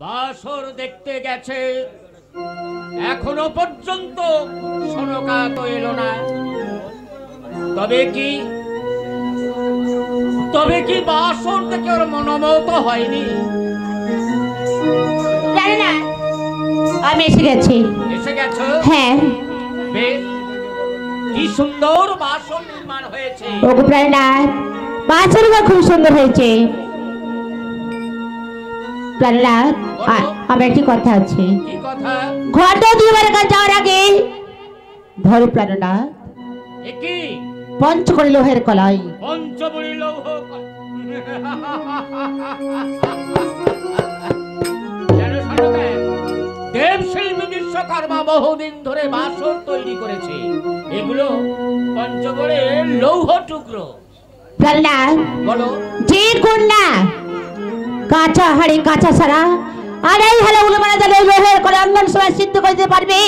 বাসর দেখতে গেছে, এখনো পর্যন্ত সনকা তো এলো না। তবে কি বাসর থেকে ওর মনোমত হয়নি? জানি না, আমি এসে গেছি। এসে গেছো? হ্যাঁ। বেশ, কি সুন্দর বাসর নির্মাণ হয়েছে। ওগো প্রাণনাথ, বাসরটা খুব সুন্দর হয়েছে। প্রাণনাথ, আমার একটি কথা আছে। কি কথা? ঘরটা দুবার কাছে যাওয়ার আগে ধরো প্রাণনাথ, একি পঞ্চকড়ি লোহের কলাই। পঞ্চবড়ি লৌহ দেবশিল্পী বিশ্বকর্মা বহুদিন ধরে বাসর তৈরি করেছে। এগুলো পঞ্চগড়ের লৌহ টুকরো। প্রাণনাথ, বলো। যে কন্যা কাঁচা হাড়ি কাঁচা সারা আড়াই হালা উলো মারা যাবে লোহের করে অঙ্গন সময় সিদ্ধ করতে পারবে,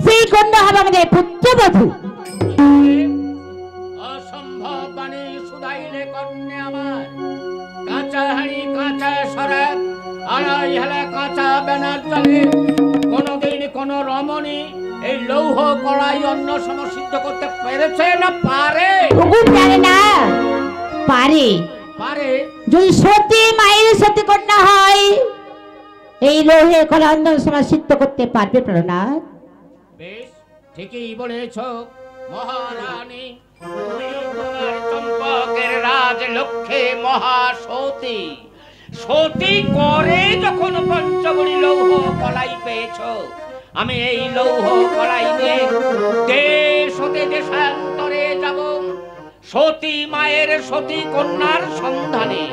সেই কন্যা হবে আমাদের পুত্রবধূ। অসম্ভব বাণী শুধাইলে কন্যা আমার। কাঁচা হাড়ি কাঁচা সারা আড়াই হালা কাঁচা বেনার জলে কোনদিন কোন রমণী এই লৌহ কড়াই অন্ন সমসিদ্ধ করতে পেরেছে না পারে? পারে না। পারে পারে যদি সত্যি মায়ের সত্যি কন্যা হয়, এই লোহের কড়াই অন্ন সময় সিদ্ধ করতে পারবে প্রাণনাথ। বেশ, ঠিকই বলেছ মহারানী। তুমি তোমার চম্পকের রাজলক্ষ্মী মহাসতী, সতী করে যখন পঞ্চবড়ি লৌহ কলাই পেয়েছ, আমি এই লৌহ কলাই নিয়ে দেশ হতে দেশান্তরে যাব সতী মায়ের সতী কন্যার সন্ধানে।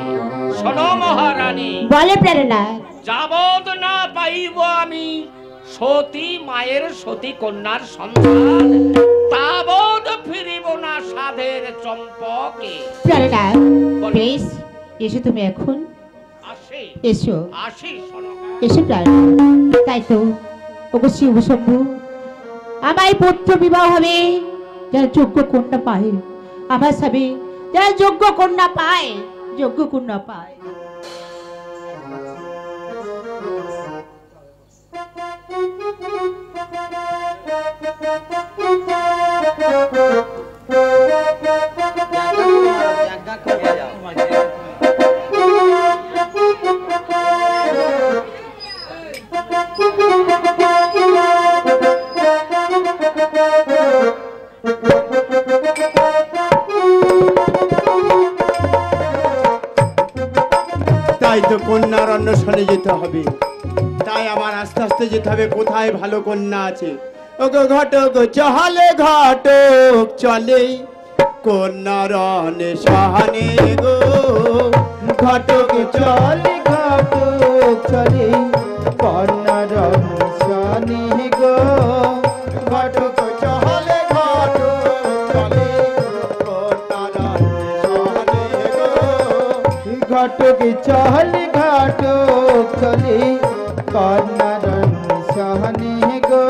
শোনো মহারানী, বলে প্রাণনাথ, যাবৎ না পাইব আমি সতী মায়ের সতী কন্যার সন্ধান, তাবৎ ফিরিব না সাধের চম্পকে। প্রাণনাথ, বেশ, এসো তুমি এখন। আসি এসো আসি শোনো। এসো প্রাণনাথ। তাই তো অবশ্যই উপশম্ভু, আমার পুত্র বিবাহ হবে যারা যোগ্য কন্যা পায়, আমার স্বামী যারা যোগ্য কন্যা পায়, যোগ্য কন্যা পায়। তাই তো কন্যার অন্বেষণে যেতে হবে। তাই আমার আস্তে আস্তে যেতে হবে কোথায় ভালো কন্যা আছে। ওগো ঘটক চলে, ঘটক চলে কন্যার অন্বেষণে গো। ঘটক চলে, ঘটক চলে কন্যার অন্বেষণে গো। ঘটক চলে, ঘটক চলে কন্যার অন্বেষণে গো। ঘটক চলে, ঘটক চলে কন্যার অন্বেষণে গো।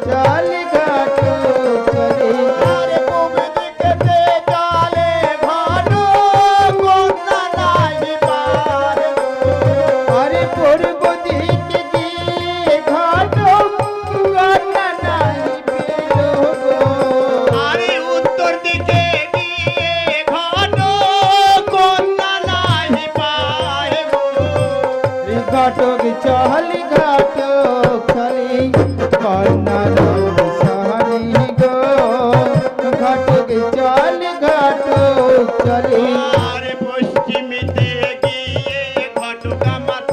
চলে ঘটক চলে, আরে পূব দিকেতে চলে ঘটক কন্যা নাই পার গো। আরে পূর্ব দিকে গিয়ে ঘটক কন্যা নাই পেল গো। আরে উত্তর দিকে গিয়ে ঘটক কন্যা নাই পায় গো। ঘটক চলে, ঘটক চলে কন্যার অন্বেষণে গো। ঘটক চলে, ঘটক চলে, আরে পশ্চিমেতে গিয়ে ঘটক আমার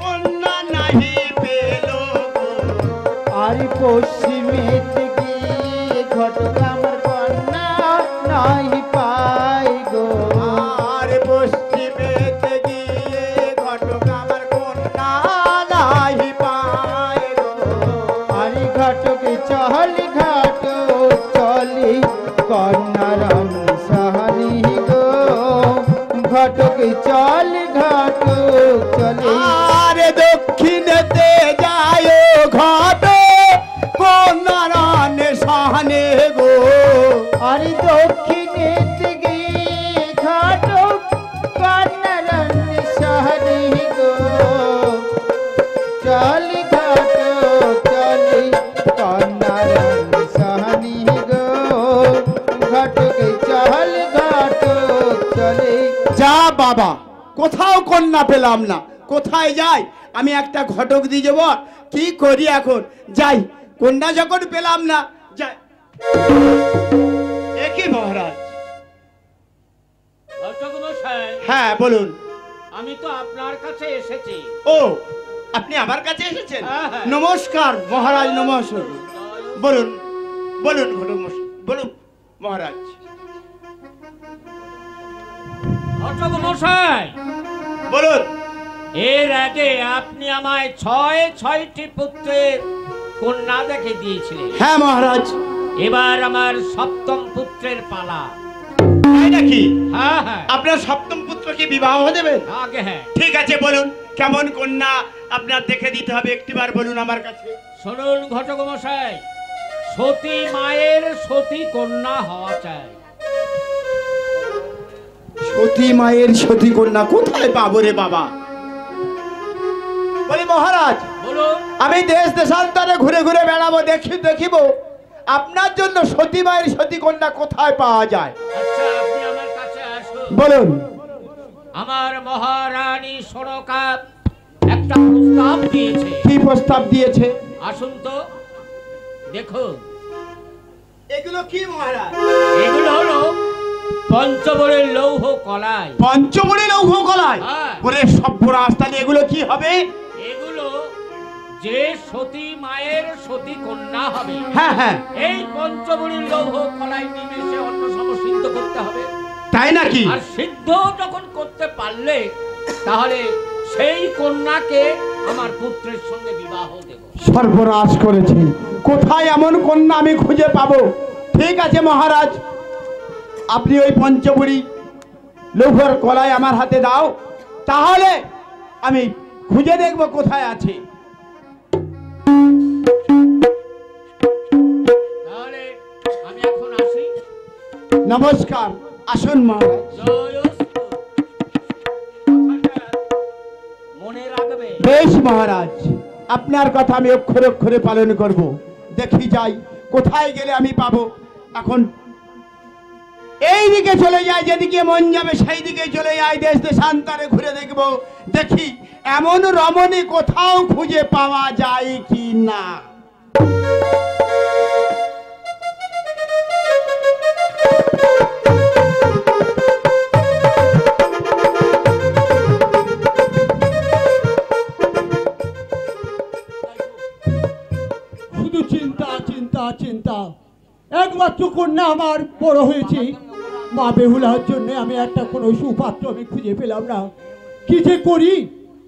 কন্যা নাহি পেল গো। আরে পশ্চিমেতে গিয়ে ঘটক আমার কন্যা নাহি পাই গো। আরে পশ্চিমেতে গিয়ে ঘটক আমার কন্যা নাহি পাই গো। আরে ঘটক চলে, ঘটক চলে কন্যার অন্বেষণে গো। ঘটক চলে, ঘটক চলে, আরে দক্ষিণেতে যায় ঘটক বাবা, কোথাও কন্যা পেলাম না, কোথায় যাই? আমি একটা ঘটক দিয়ে যাবো, কি করি এখন? যাই, কন্যা যখন পেলাম না, যাই। একই মহারাজ। ঘটক মশাই, হ্যাঁ বলুন। আমি তো আপনার কাছে এসেছি। ও, আপনি আমার কাছে এসেছেন? হ্যাঁ, হ্যাঁ। নমস্কার মহারাজ, নমস্কার। বলুন বলুন ঘটক মশাই, বলুন মহারাজ। ঘটক মশাই, বলুন। এর আগে আপনি আমায় ছয়টি পুত্রের কন্যা দেখে দিয়েছিলেন। হ্যাঁ মহারাজ। এবার আমার সপ্তম পুত্রের পালা। তাই নাকি? হ্যাঁ হ্যাঁ, আপনার সপ্তম পুত্রকে বিবাহ দেবেন? আগে হ্যাঁ। ঠিক আছে, বলুন কেমন কন্যা আপনার দেখে দিতে হবে, একটিবার বলুন আমার কাছে। শুনুন ঘটক মশাই, সতী মায়ের সতী কন্যা হওয়া চাই। সতী মায়ের সতী কন্যা কোথায় পাবো রে বাবা? বলি মহারাজ, বলুন। আমি দেশ দেশান্তরে ঘুরে ঘুরে বেড়াবো, দেখিব আপনার জন্য সতী মায়ের সতী কন্যা কোথায় পাওয়া যায়। আচ্ছা, আপনি আমার কাছে আসুন। বলুন। আমার মহারানী সনকা একটা প্রস্তাব দিয়েছে। কি প্রস্তাব দিয়েছে? আসুন তো দেখুন। এগুলো কি মহারাজ? এগুলো হলো পঞ্চবরের লৌহ কলাই। পঞ্চমণি লৌহ কলাই? হ্যাঁ। ওরে সর্বনাশ, তাহলে এগুলো কি হবে? এগুলো যে সতী মায়ের সতী কন্যা হবে, হ্যাঁ হ্যাঁ। এই পঞ্চবরীর লৌহ কলাই নিমেষে অন্ন সমসিদ্ধ করতে হবে। তাই নাকি? আর সিদ্ধ যখন করতে পারলে তাহলে সেই কন্যাকে আমার পুত্রের সঙ্গে বিবাহ দেব। সর্বনাশ করেছে, কোথায় এমন কন্যা আমি খুঁজে পাবো? ঠিক আছে মহারাজ, আপনি ওই পঞ্চবুড়ি লৌহর কলাই আমার হাতে দাও, তাহলে আমি খুঁজে দেখব কোথায় আছে। তাহলে আমি এখন আসি। নমস্কার, আসুন মহারাজ। জয়স্তু। মনে রাখবে। বেশ মহারাজ, আপনার কথা আমি অক্ষরে অক্ষরে পালন করব। দেখি যাই কোথায় গেলে আমি পাবো। এখন এই দিকে চলে যায়, যেদিকে মন যাবে সেই দিকে চলে যায়, দেশ দেশান্তরে ঘুরে দেখব, দেখি এমন রমণী কোথাও খুঁজে পাওয়া যায় কি না। শুধু চিন্তা চিন্তা চিন্তা। একমাত্র কন্যা আমার বড় হয়েছে, মা বেহুলার জন্য আমি একটা কোনো সুপাত্র আমি খুঁজে পেলাম না। কি যে করি,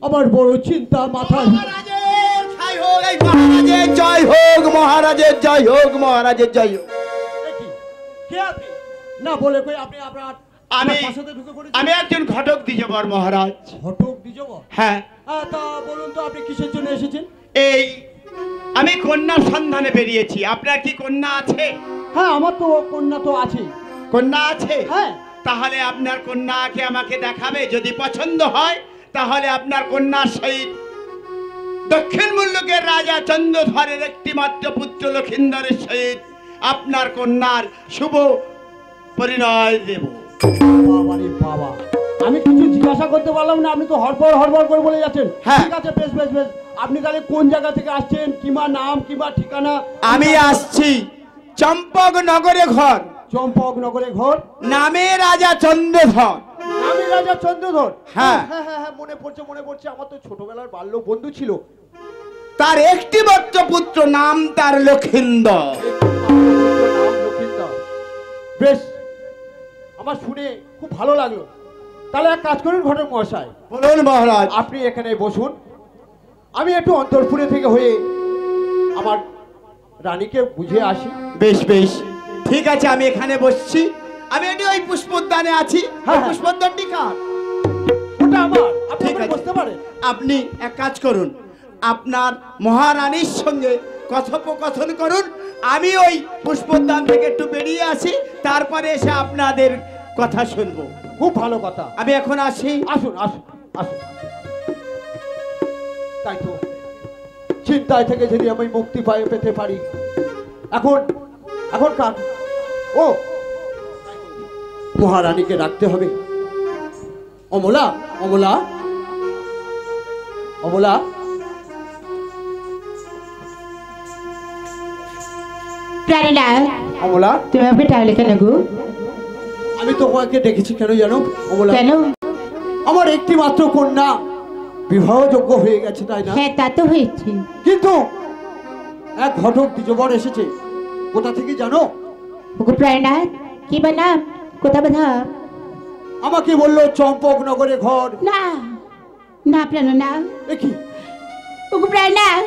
আমার বড় চিন্তা মাথায়। মহারাজের জয় হোক, এই মহারাজের জয় হোক, মহারাজের জয় হোক, মহারাজের জয় হোক। কে আপনি? না বলে কই আপনি আপনার আমি- বাসাতে ঢুকে পড়েছেন? আমি একজন ঘটক দ্বিজবর মহারাজ। ঘটক দ্বিজব? হ্যাঁ। তা বলুন তো আপনি কিসের জন্য এসেছেন? এই আমি কন্যার সন্ধানে বেরিয়েছি, আপনার কি কন্যা আছে? হ্যাঁ, আমার তো কন্যা তো আছে। কন্যা আছে? হ্যাঁ। তাহলে আপনার কন্যাকে আমাকে দেখাবে, যদি পছন্দ হয় তাহলে আপনার কন্যার সহিত দক্ষিণ মুল্লুকের রাজা চন্দ্রধরের একটি মাত্র পুত্র লক্ষিন্দরের সহিত আপনার কন্যার শুভ পরিণয় দেব। বাবা রে বাবা, আমি কিছু জিজ্ঞাসা করতে পারলাম না, আপনি তো হড়বড় করে বলে যাচ্ছেন। হ্যাঁ। ঠিক আছে, বেশ বেশ বেশ। আপনি তাহলে কোন জায়গা থেকে আসছেন, কিংবা নাম কিংবা ঠিকানা? আমি আসছি চম্পক নগরে ঘর, চম্পকনগরে ঘর, নামে রাজা চন্দ্রধর। আমি রাজা চন্দ্রধর। হ্যাঁ। হ্যাঁ হ্যাঁ হ্যাঁ, মনে পড়ছে। আমার তো ছোটবেলার বাল্য বন্ধু ছিল। তার একটি মাত্র পুত্র, নাম তার লক্ষিন্দর। নাম লক্ষিন্দর। বেশ, আমার শুনে খুব ভালো লাগলো। তাহলে এক কাজ করুন ঘটক মহাশয়, বলুন মহারাজ। আপনি এখানে বসুন, আমি একটু অন্তরপুরে থেকে হয়ে আমার রানীকে বুঝে আসি। বেশ বেশ, ঠিক আছে, আমি এখানে বসছি। আমি এটি ওই পুষ্পোদ্যানে আছি। হ্যাঁ, হ্যাঁ। পুষ্পোদ্যানটি কার? ওটা আমার, আপনি ঠিক ওখানে আছে। বসতে পারেন। আপনি এক কাজ করুন, আপনার মহারানীর সঙ্গে কথোপকথন করুন, আমি ওই পুষ্পোদ্যান থেকে একটু বেরিয়ে আসি, তারপরে এসে আপনাদের কথা শুনবো। খুব ভালো কথা। আমি এখন আসি। আসুন আসুন আসুন। তাই তো, চিন্তায় থেকে যদি আমি মুক্তি পেতে পারি। এখন কার? ও, মহারানীকে রাখতে হবে। অমলা, অমলা, অমলা, প্রাণীরা অমলা, তুমি আমাকে ডাকলে কেন গো? আমি তোমাকে ডেকেছি কেন জানো অমলা? কেন? আমার একটি মাত্র কন্যা বিবাহযোগ্য হয়ে গেছে, তাই না? হ্যাঁ, তা তো হয়েছে। কিন্তু এক ঘটক দ্বিজবর এসেছে, কোথা থেকে জানো? ওগো প্রাণনাথ, কি বা নাম? কোথা বাধা? আমাকে বললো চম্পকনগরে ঘর। না না প্রাণনা, দেখি ওগো প্রাণনাথ,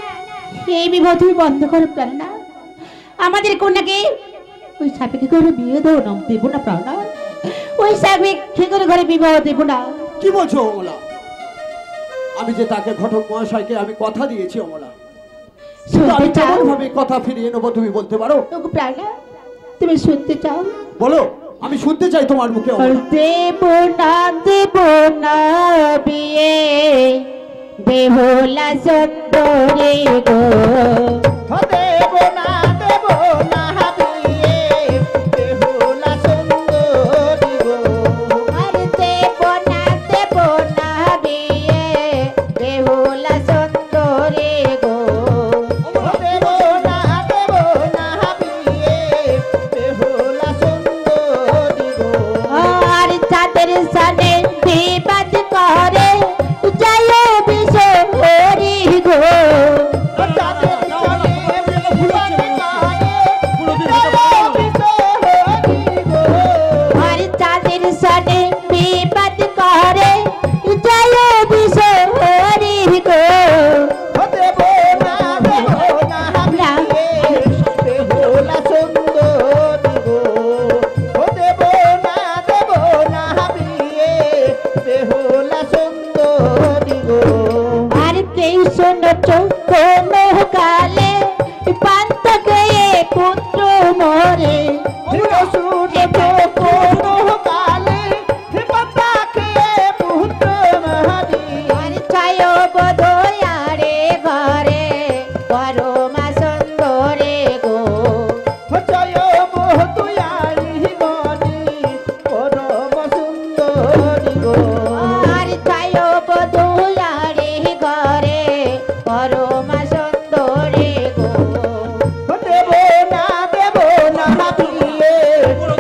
এই বিবাহ তুমি বন্ধ করো প্রাণনাথ। আমাদের কন্যাকে ওই সাপেকে করে বিয়ে দেবো না, দেবো না প্রাণনাথ। ওই সাপেকে করে ঘরে বিবাহ দেবো না। কি বলছো অমলা? আমি যে তাকে ঘটক মহাশয়কে আমি কথা দিয়েছি অমলা, কিন্তু আমি শুনতে চাও? কেমন ভাবে কথা ফিরিয়ে নেবো তুমি বলতে পারো? ওগো প্রাণনাথ, তুমি শুনতে চাও? বলো, আমি শুনতে চাই তোমার মুখে অমলা। দেব না বিয়ে বেহুলা সুন্দরী গো। দেব না বিয়ে বেহুলা সুন্দরী গো। আর দেব না বিয়ে বেহুলা সুন্দরী গো। দেব না বিয়ে বেহুলা সুন্দরী গো। আর চাঁদের সানে বিবাদ করে যায় বিশহরি গো। আর চাঁদের সানে বিবাদ করে যায় বিশহরি গো। দেব না বিয়ে বেহুলা সুন্দরী গো। দেব না বিয়ে বেহুলা সুন্দরী গো। আর কেউ শোনো কোনো কালে পান্ত গয়ে পুত্র মরে। শুনে কোনো কালে হিমতাকে পুত্র মহারি। আর ছায় বদয়ারে ঘরে পরমা সুন্দরে গো। জয় বহুতুয়ারি গণি পরম সুন্দরী গো। আর ছায় বদয়ারে ঘরে পরমা সুন্দরে গো। দেব না বিয়ে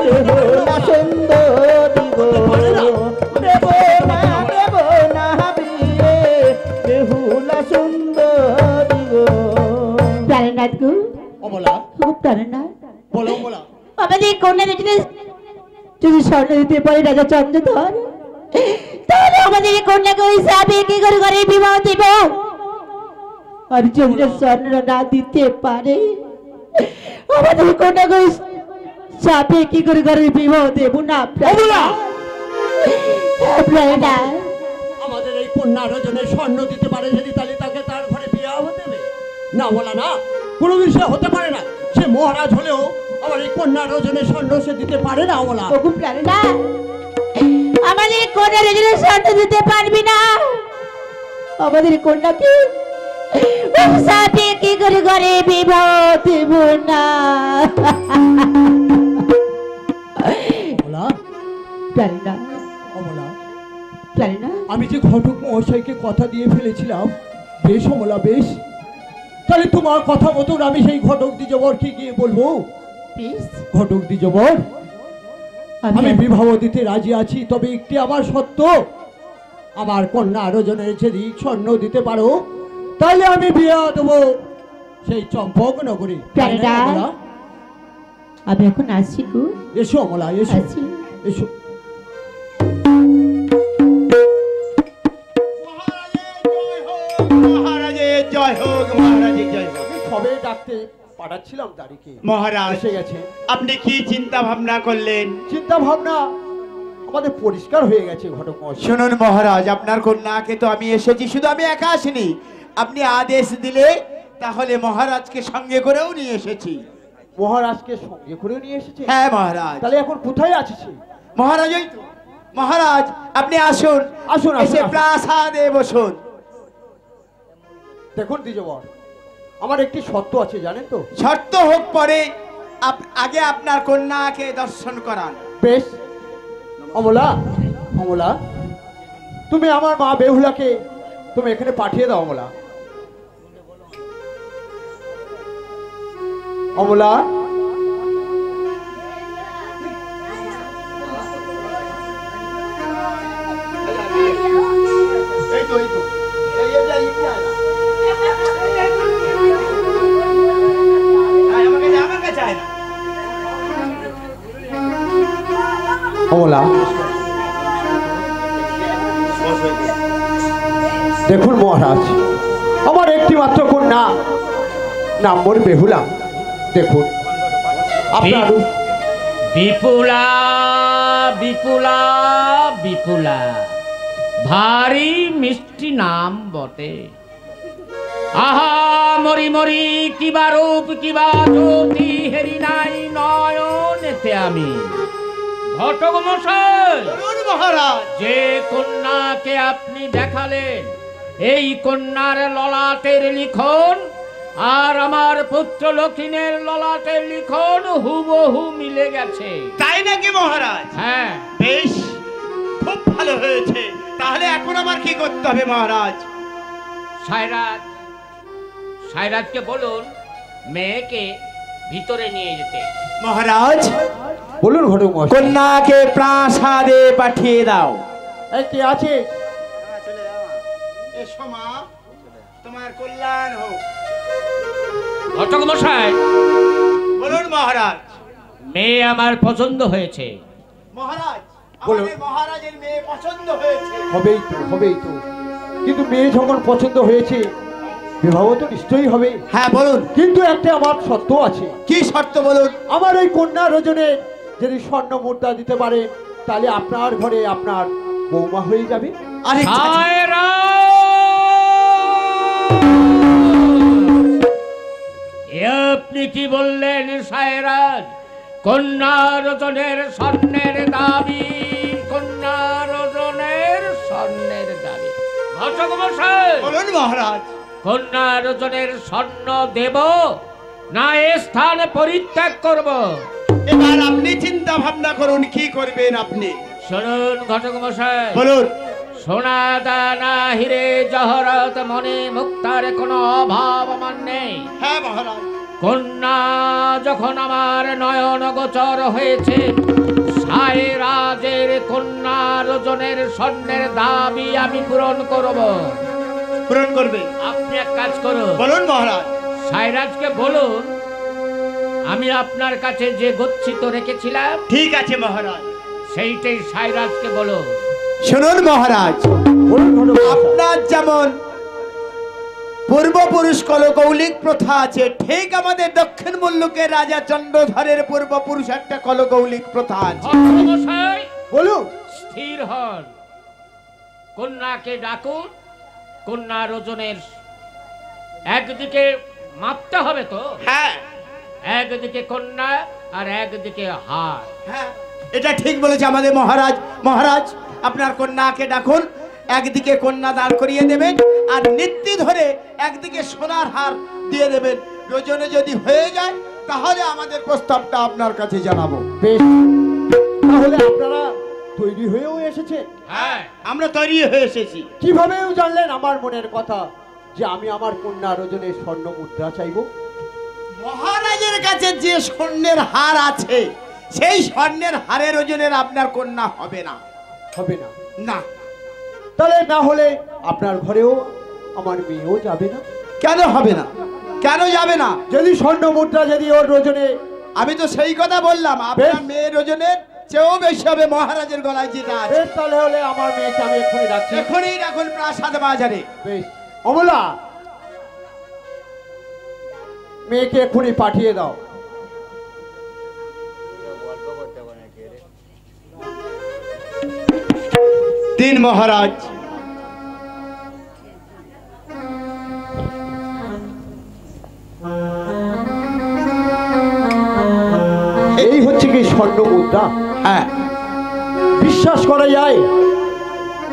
বেহুলা সুন্দরী গো। দেব না বিয়ে বেহুলা সুন্দরী গো। প্রাণনাথ গো, অমলা, খুব প্রাণনাথ, বলো অমলা। আমাদের কন্যা দেখলে যদি স্বর্ণ দিতে পারে রাজা চন্দ্রধর, তাহলে আমাদের এই কন্যাকে ওই সাপে কি করে ঘরে বিবাহ দিব। আর যদি স্বর্ণ না দিতে পারে, আমাদের কন্যাকে ওই সাপে কি করে ঘরে বিবাহ দেব না। অমলা, প্রাণনাথ, আমাদের এই কন্যা রজনে স্বর্ণ দিতে পারে যদি, তাহলে তাকে তার ঘরে বিয়ে হতে দেবে না বলা না, কোনো বিষয় হতে পারে না। সে মহারাজ হলেও আমার এই কন্যা রজনে স্বর্ণ সে দিতে পারে না অমলা। ওগো প্রাণনাথ, আমাদের কন্যা রজনী স্বর্ণ দিতে পারবি না। আমাদের কন্যাকে ওই সাপে কি করে ঘরে বিবাহ দেব না। অমলা, প্রাণনাথ, অমলা, প্রাণনাথ, আমি যে ঘটক মহাশয়কে কথা দিয়ে ফেলেছিলাম, বেশ অমলা বেশ, তাহলে তোমার কথা মতন আমি সেই ঘটক দ্বিজবরকে গিয়ে বলবো, প্লিজ, ঘটক দ্বিজবর আমি বিবাহ দিতে রাজি আছি, তবে একটি আমার সত্য, আমার কন্যা রজনের যদি স্বর্ণ দিতে পারো তাহলে আমি বিয়ে দেবো সেই চম্পক নগরে। প্রাণনাথ, আমি এখন আসছি গো, এসো অমলা, এসো আসছি। এসো। মহারাজের জয় হোক, মহারাজের জয় হোক। সবে ডাকতে পাঠাচ্ছিলাম, তারিখে মহারাজ এসে গেছে। আপনি কি চিন্তা ভাবনা করলেন? চিন্তা ভাবনা আমাদের পরিষ্কার হয়ে গেছে ঘটক মহাশয়। শুনুন মহারাজ, আপনার কন্যাকে তো আমি এসেছি, শুধু আমি একা আসিনি, আপনি আদেশ দিলে তাহলে মহারাজকে সঙ্গে করেও নিয়ে এসেছি। মহারাজকে সঙ্গে করে নিয়ে এসেছে? হ্যাঁ মহারাজ। তাহলে এখন কোথায় আছে সে? মহারাজ ওই তো। মহারাজ আপনি আসুন, আসুন, এসে আসুন। প্রাসাদে বসুন। দেখুন দ্বিজবর, আমার একটি শর্ত আছে জানেন তো? শর্ত হোক পরে, আগে আপনার কন্যাকে দর্শন করান। বেশ অমলা, অমলা তুমি আমার মা বেহুলাকে তুমি এখানে পাঠিয়ে দাও অমলা। অমলা, এই তো আমার কাছে আয় না। অমলা, দেখুন মহারাজ, আমার একটি মাত্র কন্যা, নাম মোর বেহুলা। দেখুন আপনার বিপুলা বিপুলা বিপুলা, ভারী মিষ্টি নাম বটে। আহা মরি মরি কিবা রূপ কিবা জ্যোতি হেরি নাই নয়নেতে আমি। ঘটক মশাই, মহারাজ, যে কন্যাকে আপনি দেখালেন, এই কন্যার ললাটের লিখন আর আমার পুত্র লক্ষিণের ললাটের লিখন হুবহু মিলে গেছে। তাই নাকি মহারাজ? হ্যাঁ, বেশ, খুব ভালো হয়েছে। তাহলে এখন আমার কি করতে হবে মহারাজ? সায়রাজ, সায়রাজকে বলুন মেয়েকে ভিতরে নিয়ে যেতে। মহারাজ, বলুন ঘটক মশাই। কন্যাকে প্রাসাদে পাঠিয়ে দাও। এই কে আছে? এসো মা, তোমার কল্যাণ হোক। ঘটক মশাই, বলুন মহারাজ। মেয়ে আমার পছন্দ হয়েছে। মহারাজ, বলুন। আমাদের মহারাজের মেয়ে পছন্দ হয়েছে। হবেই তো, হবেই তো, কিন্তু মেয়ে যখন পছন্দ হয়েছে বিবাহ তো নিশ্চয়ই হবে। হ্যাঁ বলুন, কিন্তু একটা আমার শর্ত আছে। কি শর্ত বলুন? আমার এই কন্যা রজনে যদি স্বর্ণ মুদ্রা দিতে পারে, তাহলে আপনার ঘরে আপনার বৌমা হয়ে যাবে। আরে আপনি কি বললেন সায়রাজ? কন্যা রজনের স্বর্ণের দাবি, কন্যা রজনের স্বর্ণের দাবি। ঘটক মশাই, বলুন মহারাজ। কন্যা রজনের স্বর্ণ দেব না এ স্থান পরিত্যাগ করব? এবার আপনি চিন্তা ভাবনা করুন, কি করবেন আপনি। শুনুন ঘটক মশাই, বলুন। সোনা দানা হিরে জহরত মনে মুক্তার কোনো অভাব আমার নেই। হ্যাঁ মহারাজ। কন্যা যখন আমার নয়ন গোচর হয়েছে, সায়রাজের কন্যা রজনের স্বর্ণের দাবি আমি পূরণ করব। পূরণ করবে? আপনি এক কাজ করুন, বলুন মহারাজ। সায়রাজকে বলুন আমি আপনার কাছে যে গচ্ছিত রেখেছিলাম, ঠিক আছে মহারাজ। সেইটাই সায়রাজকে বলুন। শুনুন মহারাজ, বলুন ঘটক মশাই। আপনার যেমন পূর্বপুরুষ কলকৌলিক প্রথা আছে, ঠিক আমাদের দক্ষিণ মুল্লুকের রাজা চন্দ্রধরের পূর্বপুরুষ একটা কলকৌলিক প্রথা আছে। ঘটক মশাই, বলুন। স্থির হন, কন্যাকে ডাকুন। কন্যা রজনের একদিকে মাপতে হবে তো, হ্যাঁ একদিকে কন্যা আর একদিকে হার। হ্যাঁ, এটা ঠিক বলেছে আমাদের মহারাজ। মহারাজ, আপনার কন্যাকে ডাকুন, একদিকে কন্যা দাঁড় করিয়ে দেবেন আর নেত্রী ধরে একদিকে সোনার হার দিয়ে দেবেন। রজনে যদি হয়ে যায় তাহলে আমাদের প্রস্তাবটা আপনার কাছে জানাবো। বেশ, তাহলে আপনারা তৈরি হয়েও এসেছেন? হ্যাঁ, আমরা তৈরি হয়ে এসেছি। কিভাবেও জানলেন আমার মনের কথা যে আমি আমার কন্যা রজনে স্বর্ণ মুদ্রা চাইবো? মহারাজের কাছে যে স্বর্ণের হার আছে, সেই স্বর্ণের হারের ওজনের আপনার কন্যা হবে না। হবে না? না। তাহলে না হলে আপনার ঘরেও আমার মেয়েও যাবে না? কেন হবে না? কেন যাবে না? যদি স্বর্ণ মুদ্রা যদি ওর রজনে, আমি তো সেই কথা বললাম, আপনার বেশ। মেয়ের ওজনের চেয়েও বেশি হবে মহারাজের গলায় যেটা আছে। বেশ, তাহলে হলে আমার মেয়েকে আমি এক্ষুনি রাখছি। এখনই রাখুন প্রাসাদ বাজারে। বেশ, অমলা, মেয়েকে এক্ষুনি পাঠিয়ে দাও। তিন মহারাজ। এই হচ্ছে কি স্বর্ণ মুদ্রা? হ্যাঁ, বিশ্বাস করা যায়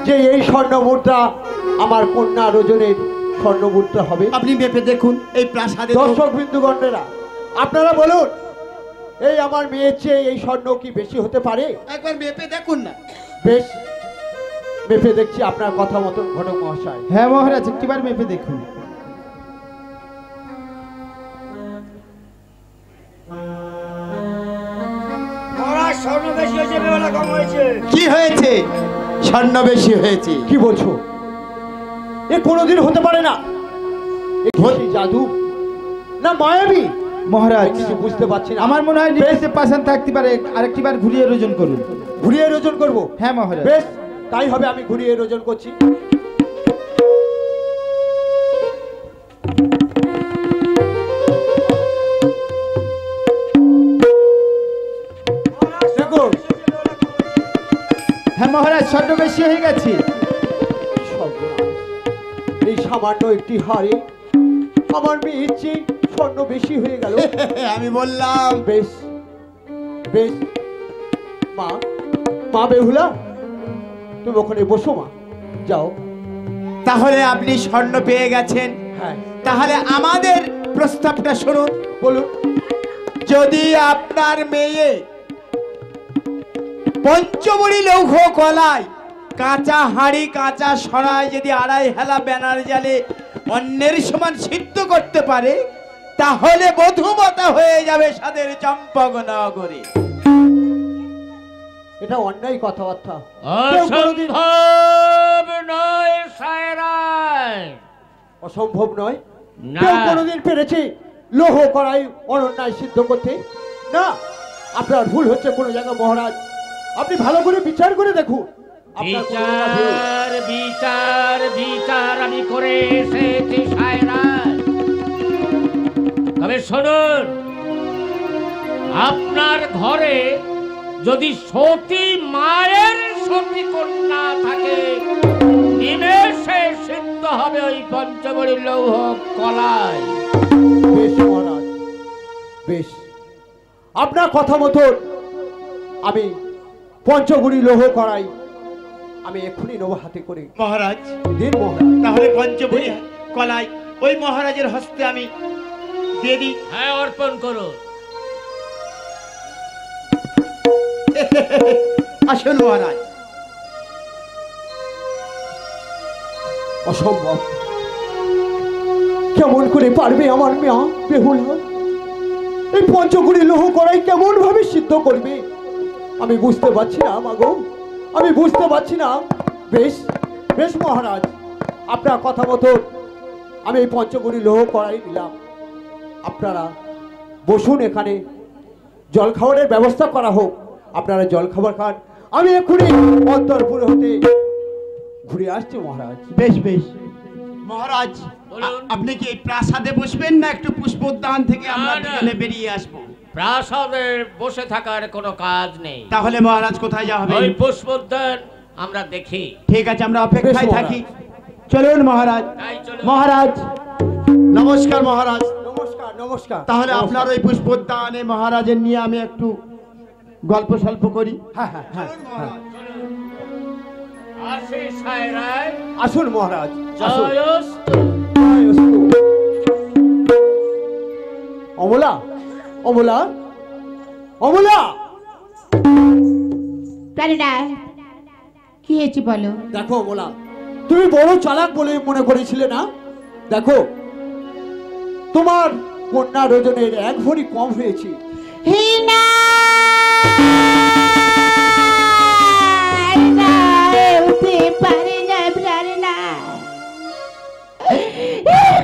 যে এই স্বর্ণ মুদ্রা আমার কন্যা রজনের স্বর্ণ মুদ্রা হবে? আপনি মেপে দেখুন এই প্রাসাদে। দর্শক বিন্দুগণেরা, আপনারা বলুন, এই আমার মেয়ের চেয়ে এই স্বর্ণ কি বেশি হতে পারে? একবার মেপে দেখুন না। বেশ, মেপে দেখছি আপনার কথা মতন ঘটক মহাশয়। হ্যাঁ মহারাজ, একটিবার মেপে দেখুন। কি হয়েছে? স্বর্ণ বেশি হয়েছে। কি বলছো? এ কোনোদিন হতে পারে না। এ কি জাদু না মায়াবী? মহারাজ কিছু বুঝতে পারছি না। আমার মনে হয় নিচে পাশান থাকতে পারে, আরেকটিবার ঘুরিয়ে ওজন করুন। ঘুরিয়ে ওজন করবো? হ্যাঁ মহারাজ। বেশ, তাই হবে, আমি ঘুরিয়ে ওজন করছি। দেখুন। হ্যাঁ মহারাজ, স্বর্ণ বেশি হয়ে গেছে। এই সামান্য একটি হারে আমার মেয়ের চেয়ে স্বর্ণ বেশি হয়ে গেল। আমি বললাম। বেশ বেশ, মা মা বেহুলা, তুমি ওখানে বসো মা, যাও। তাহলে আপনি স্বর্ণ পেয়ে গেছেন, হ্যাঁ তাহলে আমাদের প্রস্তাবটা শুনুন। বলুন। যদি আপনার মেয়ে পঞ্চমণি লৌহ কলায় কাঁচা হাঁড়ি কাঁচা সরায় যদি 2.5 হেলা ব্যানার জালে অন্যের সমান সিদ্ধ করতে পারে, তাহলে বধূমাতা হয়ে যাবে সাদের চম্পকনগরে। এটা অন্যায় কথাবার্তা। অসম্ভব নয় সায়রায়, অসম্ভব নয়। না। কেউ কোনোদিন পেরেছে লৌহ কড়াই অনন্যায় সিদ্ধ করতে? না, আপনার ভুল হচ্ছে কোনো জায়গায় মহারাজ। আপনি ভালো করে বিচার করে দেখুন। আপনার কোনো জায়গায় ভুল। বিচার বিচার বিচার আমি করে এসেছি সায়রায়। তবে শুনুন, আপনার ঘরে যদি সতী মায়ের সতী কন্যা থাকে, নিমেষে সিদ্ধ হবে ওই পঞ্চমণি লৌহ কলায়। বেশ মহারাজ, বেশ, আপনার কথা মতন আমি পঞ্চগুড়ি লৌহ কড়াই আমি এক্ষুনি নেবো হাতে করে। মহারাজ, দিন মহারাজ। তাহলে পঞ্চমণি কলাই ওই মহারাজের হস্তে আমি দিয়ে দিই। হ্যাঁ, অর্পণ করুন। আসুন মহারাজ। অসম্ভব। কেমন করে পারবে আমার মেয়া বেহুলা এই পঞ্চগুড়ি লৌহ কড়াই কেমন ভাবে সিদ্ধ করবে? আমি বুঝতে পারছি না মাগো, আমি বুঝতে পারছি না। বেশ বেশ মহারাজ, আপনার কথা মতো আমি এই পঞ্চগুড়ি লৌহ কড়াই নিলাম। আপনারা বসুন, এখানে জল খাবারের ব্যবস্থা করা হোক। আপনারা জল খাবার খান, আমি এক্ষুনি অন্তরপুর হতে ঘুরে আসছি মহারাজ। বেশ বেশ মহারাজ, বলুন। আপনি কি এই প্রাসাদে বসবেন না একটু পুষ্পোদ্যান থেকে আমরা না, না। দুজনে বেরিয়ে আসবো? প্রাসাদে বসে থাকার কোনো কাজ নেই। তাহলে মহারাজ কোথায় যাওয়া হবে? ওই পুষ্পোদ্যান আমরা দেখি। ঠিক আছে, আমরা অপেক্ষায় বেশ, থাকি। চলুন মহারাজ। তাই চলুন। মহারাজ নমস্কার। মহারাজ নমস্কার নমস্কার। তাহলে নমস্কার। আপনার ওই পুষ্পোদ্যানে মহারাজের নিয়ে আমি একটু গল্প স্বল্প করি। হ্যাঁ হ্যাঁ হ্যাঁ হ্যাঁ। আসি সায়রায়। আসুন মহারাজ, আসুন। জয়স্তু। জয়স্তু। অমলা, অমলা, অমলা, প্রাণীরা, কি হয়েছে বলো? দেখো অমলা, তুমি বড় চালাক বলে মনে করেছিলে না? দেখো, তোমার কন্যার ওজনের 1 ভরি কম হয়েছে। হে না, না, হতে পারে না প্রাণীরা,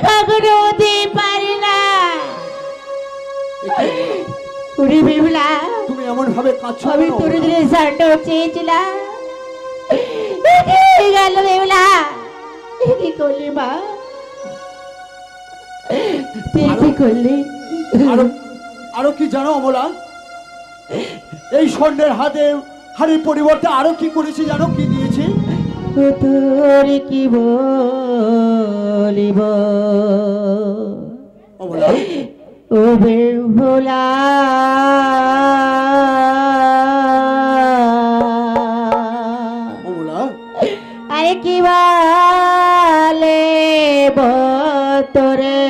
কখনো হতে পারে না। ওরে বেহুলা, তুমি এমন ভাবে কাঁদছো আমি কেন, তোর অমলা? দিনে স্বর্ণ চেয়েছিলাম, কি গেল বেহুলা? কি করলি মা? তুই কি করলি? আরো আরো কি জানো অমলা? এই স্বর্ণের হাড়ির পরিবর্তে আরো কি করেছি জানো? কি দিয়েছি? ও তোর কি বলিব অমলা, ও বেহুলা, অমলা, আরে কি বলে তোরে,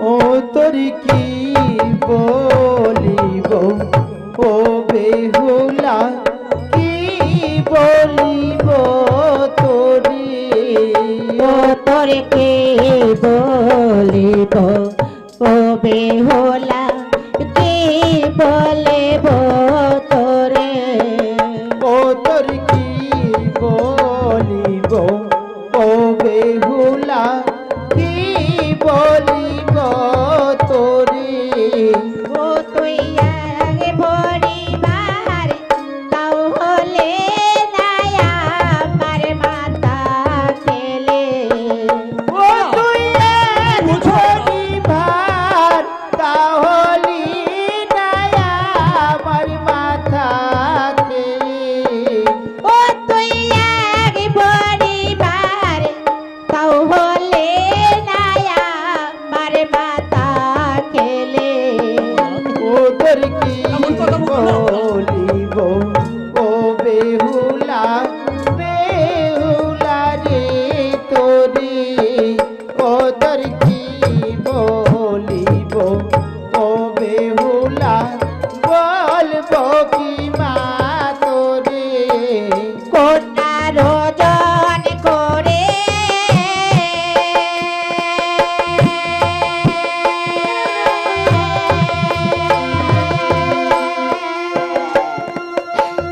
ও তোরি কি বলিব ও বেহুলা, কি তোরে কে বলিব ও বেহুলা কে বলিব তোরে ও তোর কি বলিব ও বেহুলা কি বলিব তোরে ও তুই আগে পরিবার তাও হলে নায়া আমার মাথা খেলে ও তুই এক পরিবার তাহলি নায়া আমার মাথা খেয়ে ও তুই আগে পরিবার তাও হলে নায়া আমার মাথা খেলে ওদের কি এমন কথা বলো না। বলিব ও বেহুলা বেহুলা রে তোরে ওদের কি বলিব ও বেহুলা বলবো কি মা তোরে কন্যা রোজন করে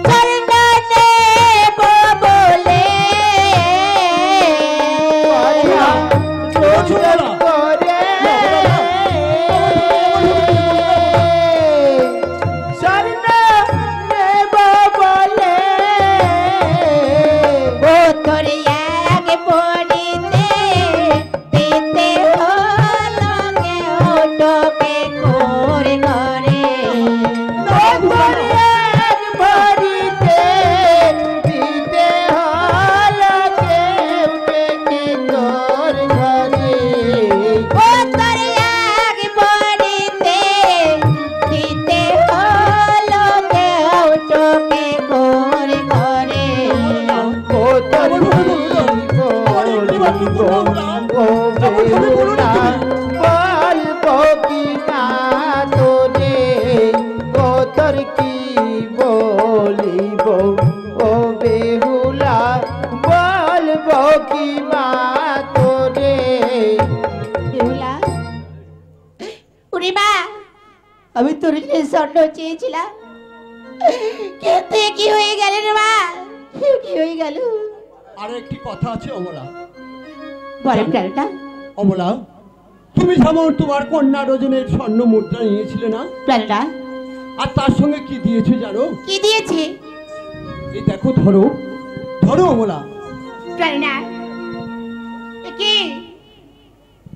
চন্দনে বলে রোজন করে শরণ নেব বলে ও তোর আগে পড়িতে দিতে হলো কে ওটকে করে করে তোর এক ভরিতে দিতে হলো কেউ ডেকে তোর ঘরে ও তোর আগে পড়িতে দিতে হলো কে ওটকে করে করে ও তোর বলিব ও বেহুলা বলবো কি না তোরে ও তোর কি বলিব ও বেহুলা বলবো কি মা তোরে বেহুলা উড়িমা আমি তোর যে স্বর্ণ চেয়েছিলাম কিন্তু কি হয়ে গেল রে মা কি হয়ে গেল আর একটি কথা আছে অমলা। বলে প্রাণটা অমলা, তুমি যেমন তোমার কন্যা রজনের স্বর্ণ মুদ্রা নিয়েছিলে না, প্রাণটা আর তার সঙ্গে কি দিয়েছো জানো? কি দিয়েছে এই দেখো, ধরো ধরো অমলা, প্রাণটা কি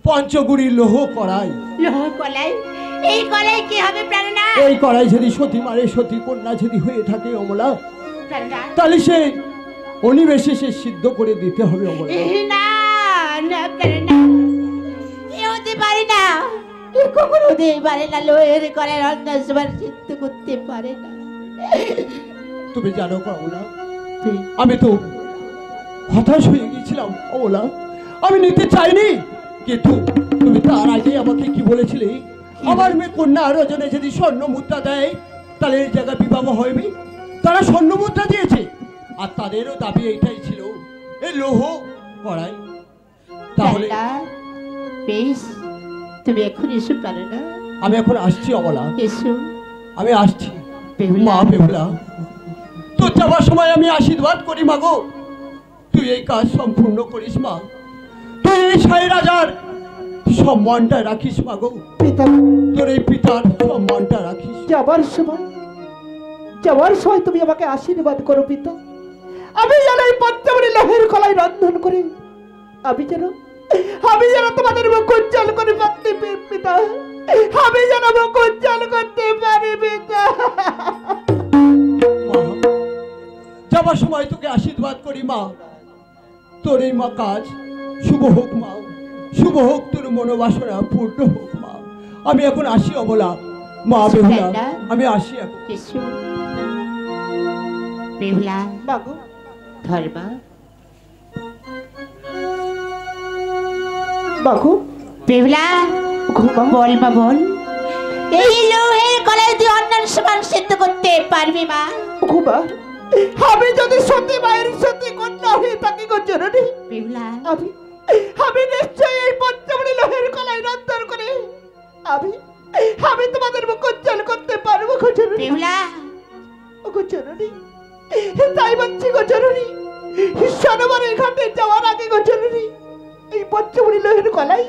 পঞ্চগুড়ি লোহ কড়াই। লোহ কলাই এই কলাই কি হবে প্রাণটা এই কড়াই যদি সতী মারে, সতী কন্যা যদি হয়ে থাকে অমলা, প্রাণটা তাহলে সে অনিমেষে সে সিদ্ধ করে দিতে হবে অমলা। না না প্রাণটা এ হতে পারে না এ কখনো হতে পারে না লোহের কলাই রান্না সবার সিদ্ধ করতে পারে না তুমি জানো অমলা, আমি তো হতাশ হয়ে গিয়েছিলাম অমলা, আমি নিতে চাইনি, কিন্তু তুমি তার আগে আমাকে কি বলেছিলে, আমার মেয়ে কন্যা রজনে যদি স্বর্ণ মুদ্রা দেয় তাহলে এই জায়গায় বিবাহ হবে। তারা স্বর্ণ মুদ্রা দিয়েছে, আর তাদেরও দাবি এইটাই ছিল, এই লোহ কড়াই। তাহলে প্রাণটা বেশ তুমি এখন এসো প্রাণটা আমি এখন আসছি অমলা, এসো আমি আসছি। বেহুলা মা বেহুলা, তোর যাওয়ার সময় আমি আশীর্বাদ করি মাগো, তুই এই কাজ সম্পূর্ণ করিস মা, তুই এই সাই রাজার সম্মানটা রাখিস মাগো, পিতা তোর এই পিতার সম্মানটা রাখিস। যাওয়ার সময় তুমি আমাকে আশীর্বাদ করো পিতা। আমি যেন এই পঞ্চমণি লোহের কলাই রন্ধন করে আমি যেন তোমাদের মুখ উজ্জ্বল করে পারতে পারি পিতা, আমি যেন মুখ উজ্জ্বল করতে পারি পিতা। মা, যাওয়ার সময় তোকে আশীর্বাদ করি মা, তোর এই মা কাজ শুভ হোক মা, শুভ হোক, তোর মনোবাসনা পূর্ণ হোক মা। আমি এখন আসি অবলা, মা বেহুলা, আমি আসি এখন। এসো বেহুলা মাগো ধর্মা মাগো বেহুলা বল মা বল, এই লোহের কলাই তুই অন্যান্য সমান সিদ্ধ করতে পারবি মা? ঘুমা, আমি যদি সতী মায়ের সতী কন্যা হয়ে থাকি গো জননী, বেহুলা আমি আমি নিশ্চয়ই এই পঞ্চমণি লোহের কলায় রন্ধন করে আমি আমি তোমাদের মুখ উজ্জ্বল করতে পারবো গো জননী। বেহুলা ও গো জননী, তাই বলছি গো জননী, সনোবরের ঘাটে যাওয়ার আগে গো জননী, এই পঞ্চমণি লোহের কলাই,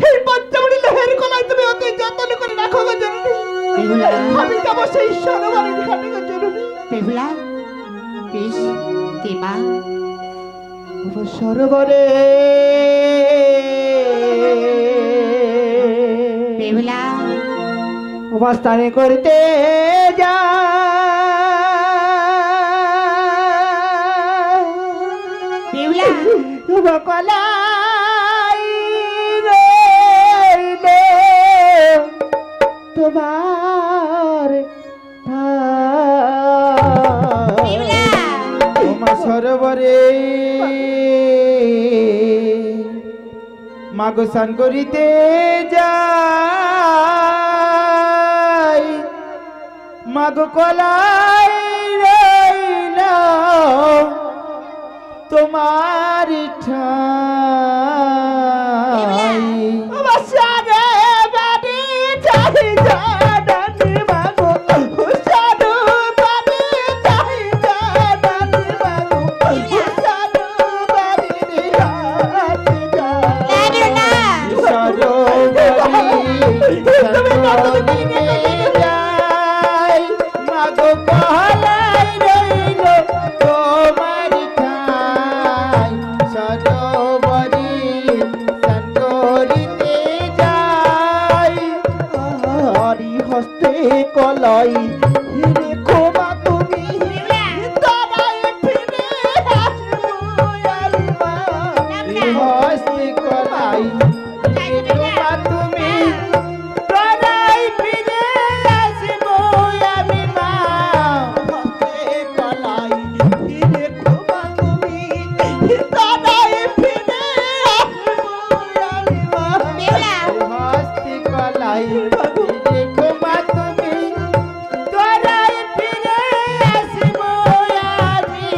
এই পঞ্চমণি লোহের কলাই তুমি অতি যত্ন করে রাখো গো জননী। বেহুলা আমি যাবো সেই সনোবরের ঘাটে গো জননী। বেহুলা বেশ দেবা সরোবরে বেহুলা অবস্থানে করতে যা বেহুলা কলাই রইলে তোমার বেহুলা তোমার সরোবরে মাগো স্নান করিতে যাই, মাগো কলাই রইল তোমার ঠাই। সারে বাড়ি যাই জানানি মাগো, সারু বাড়ি যাই জানানি মাগো, সারু বাড়ি যাই মাগো কলাই রইল তোমার ঠাই। সরোবরে স্নান করিতে যাই, হরি হস্তে কলাই রেখো মা তুমি, দাঁড়ায় ফিরে আসবো আমি মা। হস্তে কলাই রেখো মা তুমি, দাঁড়ায় ফিরে আসবো আমি মা। হস্তে কলাই রেখো মা তুমি, দাঁড়ায় ফিরে আসবো আমি মা। হস্তে কলাই রেখো মা তুমি, দাঁড়ায় ফিরে আসবো আমি।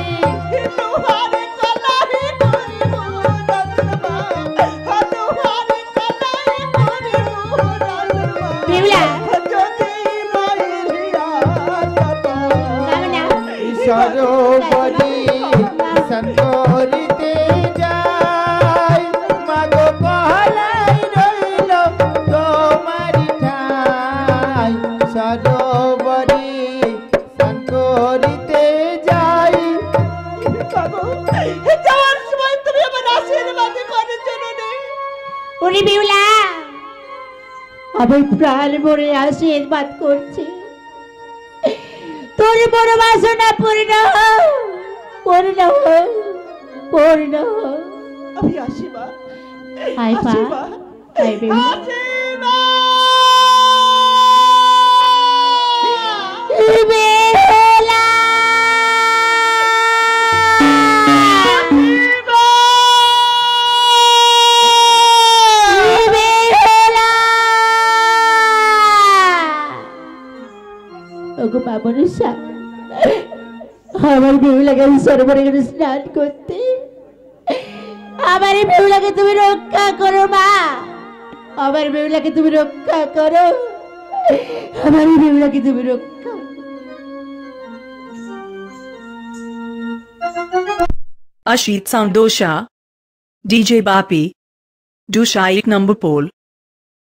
লোহার কলাই করিব রাজমা, লোহার কলাই করিব রাজমা। বেহুলা যদি মায়ের আশাটা বাবনা সরোবরে স্নান করিতে যাই, মাগো কলাই রইল তোমার ঠাই। সরোবরে স্নান করিতে যাই, যাওয়ার সময় তুমি আমার আশীর্বাদ করে জননী। ওরে বেহুলা আমার প্রাণ ভরে আশীর্বাদ করছে, তোর বড় বাসনা পূর্ণ হোক, পূর্ণ হোক, পূর্ণ হোক। আমি আসি মা, আয় পা আসি মা, আয় বেহুলা আসি মা। বেহুলা বেহুলা ওগো বাবনুষা, আমার বেহুলাকে সরোবরে গেলে স্নান করতে, আমার এই বেহুলাকে তুমি রক্ষা করো মা, আমার বেহুলাকে তুমি রক্ষা করো, আমার এই বেহুলাকে তুমি রক্ষা। Ashit Sound Dosha DJ Bapi Dusha 1 number pole